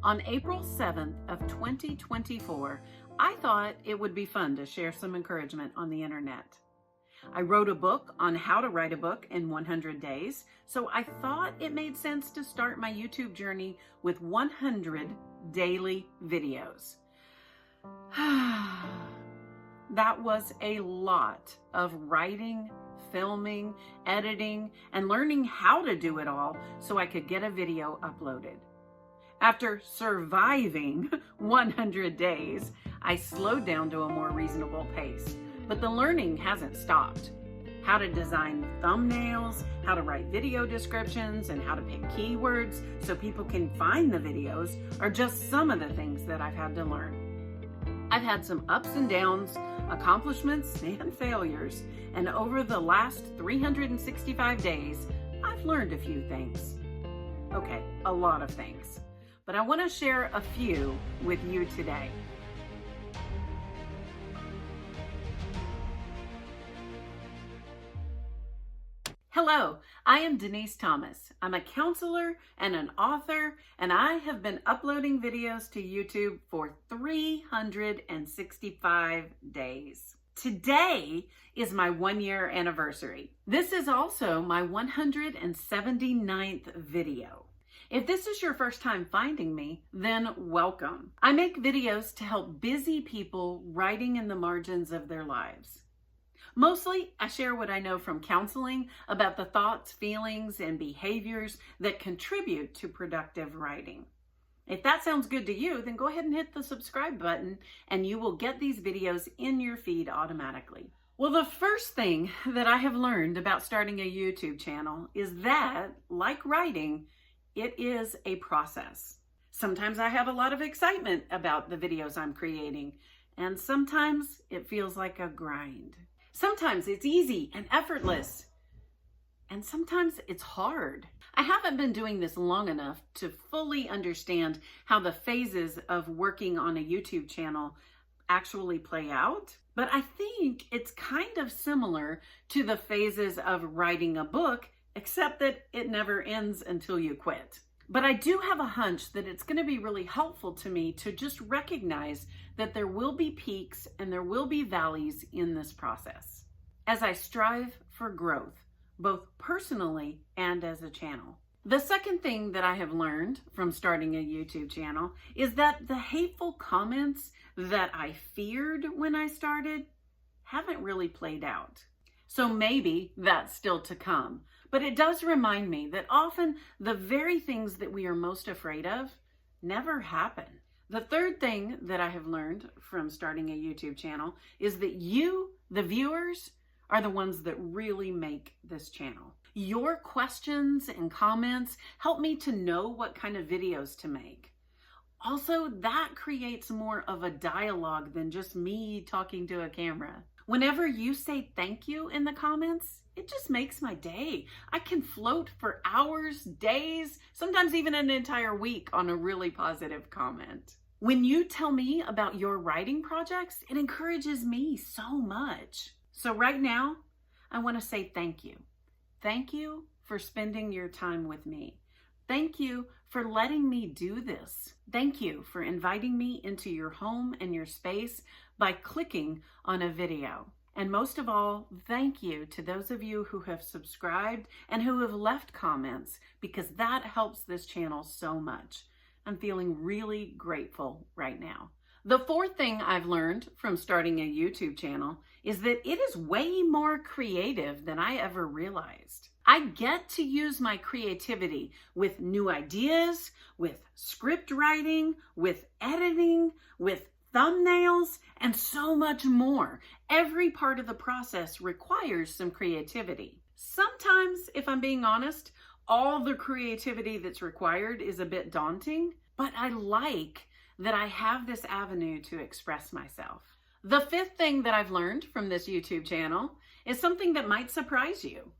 On April 7th of 2024, I thought it would be fun to share some encouragement on the internet. I wrote a book on how to write a book in 100 days, so I thought it made sense to start my YouTube journey with 100 daily videos. That was a lot of writing, filming, editing, and learning how to do it all so I could get a video uploaded. After surviving 100 days, I slowed down to a more reasonable pace, but the learning hasn't stopped. How to design thumbnails, how to write video descriptions, and how to pick keywords so people can find the videos are just some of the things that I've had to learn. I've had some ups and downs, accomplishments and failures, and over the last 365 days, I've learned a few things. Okay, a lot of things. But I want to share a few with you today. Hello, I am Denis'Thomas. I'm a counselor and an author, and I have been uploading videos to YouTube for 365 days. Today is my 1-year anniversary. This is also my 179th video. If this is your first time finding me, then welcome. I make videos to help busy people writing in the margins of their lives. Mostly, I share what I know from counseling about the thoughts, feelings, and behaviors that contribute to productive writing. If that sounds good to you, then go ahead and hit the subscribe button and you will get these videos in your feed automatically. Well, the first thing that I have learned about starting a YouTube channel is that, like writing, it is a process. Sometimes I have a lot of excitement about the videos I'm creating, and sometimes it feels like a grind. Sometimes it's easy and effortless, and sometimes it's hard. I haven't been doing this long enough to fully understand how the phases of working on a YouTube channel actually play out, but I think it's kind of similar to the phases of writing a book, except that it never ends until you quit. But I do have a hunch that it's going to be really helpful to me to just recognize that there will be peaks and there will be valleys in this process as I strive for growth, both personally and as a channel. The second thing that I have learned from starting a YouTube channel is that the hateful comments that I feared when I started haven't really played out. So maybe that's still to come. But it does remind me that often the very things that we are most afraid of never happen. The third thing that I have learned from starting a YouTube channel is that you, the viewers, are the ones that really make this channel. Your questions and comments help me to know what kind of videos to make. Also, that creates more of a dialogue than just me talking to a camera. Whenever you say thank you in the comments, it just makes my day. I can float for hours, days, sometimes even an entire week on a really positive comment. When you tell me about your writing projects, it encourages me so much. So right now, I want to say thank you. Thank you for spending your time with me. Thank you for letting me do this. Thank you for inviting me into your home and your space by clicking on a video. And most of all, thank you to those of you who have subscribed and who have left comments, because that helps this channel so much. I'm feeling really grateful right now. The fourth thing I've learned from starting a YouTube channel is that it is way more creative than I ever realized. I get to use my creativity with new ideas, with script writing, with editing, with thumbnails, and so much more. Every part of the process requires some creativity. Sometimes, if I'm being honest, all the creativity that's required is a bit daunting, but I like that I have this avenue to express myself. The fifth thing that I've learned from this YouTube channel is something that might surprise you.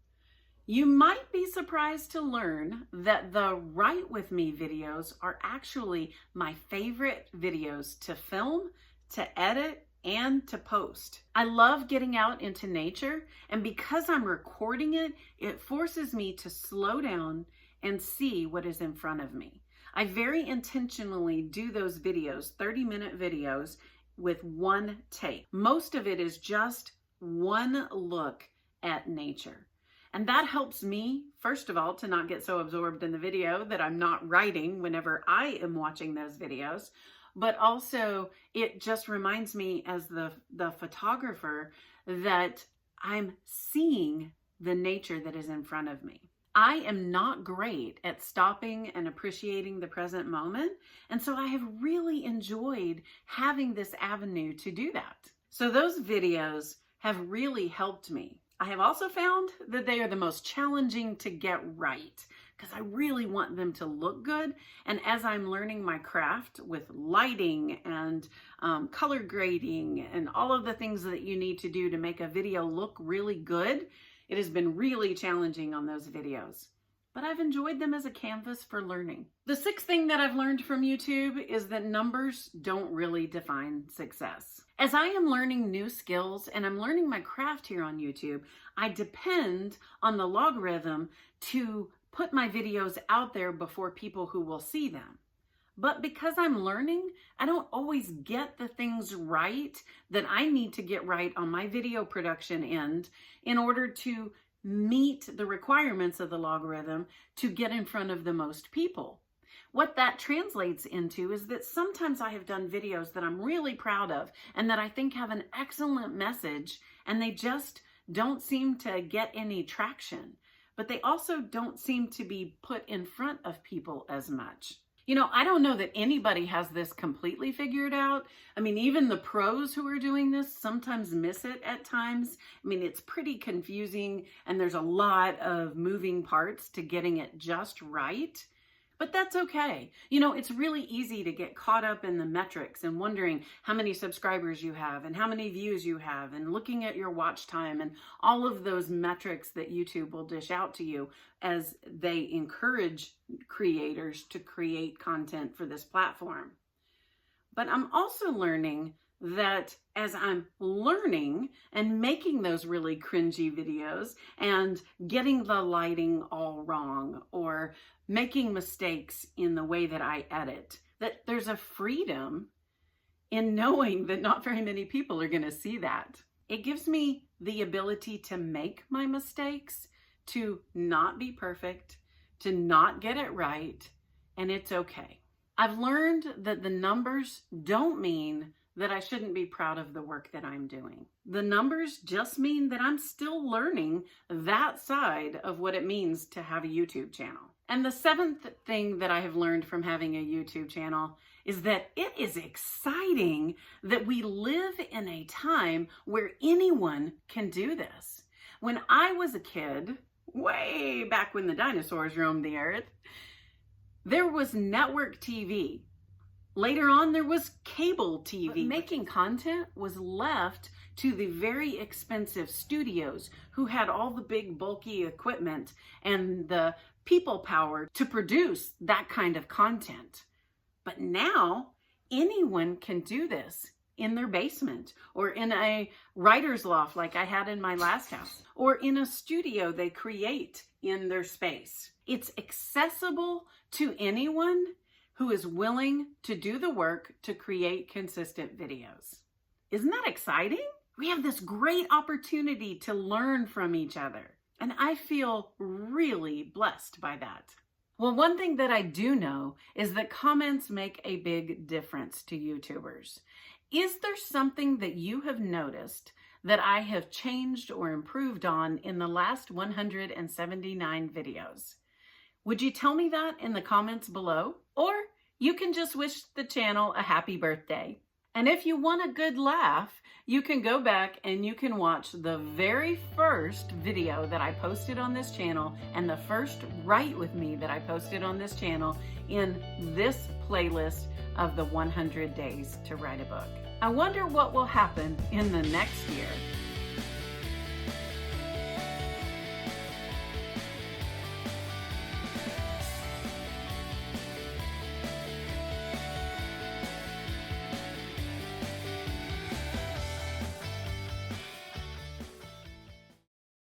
You might be surprised to learn that the Write With Me videos are actually my favorite videos to film, to edit, and to post. I love getting out into nature, and because I'm recording it, it forces me to slow down and see what is in front of me. I very intentionally do those videos, 30-minute videos, with one take. Most of it is just one look at nature. And that helps me, first of all, to not get so absorbed in the video that I'm not writing whenever I am watching those videos. But also it just reminds me as the photographer that I'm seeing the nature that is in front of me. I am not great at stopping and appreciating the present moment. And so I have really enjoyed having this avenue to do that. So those videos have really helped me. I have also found that they are the most challenging to get right because I really want them to look good. And as I'm learning my craft with lighting and color grading and all of the things that you need to do to make a video look really good, it has been really challenging on those videos. But I've enjoyed them as a canvas for learning. The sixth thing that I've learned from YouTube is that numbers don't really define success. As I am learning new skills and I'm learning my craft here on YouTube, I depend on the logarithm to put my videos out there before people who will see them. But because I'm learning, I don't always get the things right that I need to get right on my video production end in order to meet the requirements of the logarithm to get in front of the most people. What that translates into is that sometimes I have done videos that I'm really proud of and that I think have an excellent message, and they just don't seem to get any traction. But they also don't seem to be put in front of people as much. You know, I don't know that anybody has this completely figured out. I mean, even the pros who are doing this sometimes miss it at times. I mean, it's pretty confusing and there's a lot of moving parts to getting it just right. But that's okay. You know, it's really easy to get caught up in the metrics and wondering how many subscribers you have and how many views you have and looking at your watch time and all of those metrics that YouTube will dish out to you as they encourage creators to create content for this platform. But I'm also learning that as I'm learning and making those really cringy videos and getting the lighting all wrong or making mistakes in the way that I edit, that there's a freedom in knowing that not very many people are going to see that. It gives me the ability to make my mistakes, to not be perfect, to not get it right, and it's okay. I've learned that the numbers don't mean that I shouldn't be proud of the work that I'm doing. The numbers just mean that I'm still learning that side of what it means to have a YouTube channel. And the seventh thing that I have learned from having a YouTube channel is that it is exciting that we live in a time where anyone can do this. When I was a kid, way back when the dinosaurs roamed the earth, there was network TV. Later on, there was cable TV. But making content was left to the very expensive studios who had all the big bulky equipment and the people power to produce that kind of content. But now anyone can do this in their basement or in a writer's loft like I had in my last house or in a studio they create in their space. It's accessible to anyone who is willing to do the work to create consistent videos. Isn't that exciting? We have this great opportunity to learn from each other, and I feel really blessed by that. Well, one thing that I do know is that comments make a big difference to YouTubers. Is there something that you have noticed that I have changed or improved on in the last 179 videos? Would you tell me that in the comments below? Or you can just wish the channel a happy birthday. And if you want a good laugh, you can go back and you can watch the very first video that I posted on this channel and the first Write With Me that I posted on this channel in this playlist of the 100 Days to Write a Book. I wonder what will happen in the next year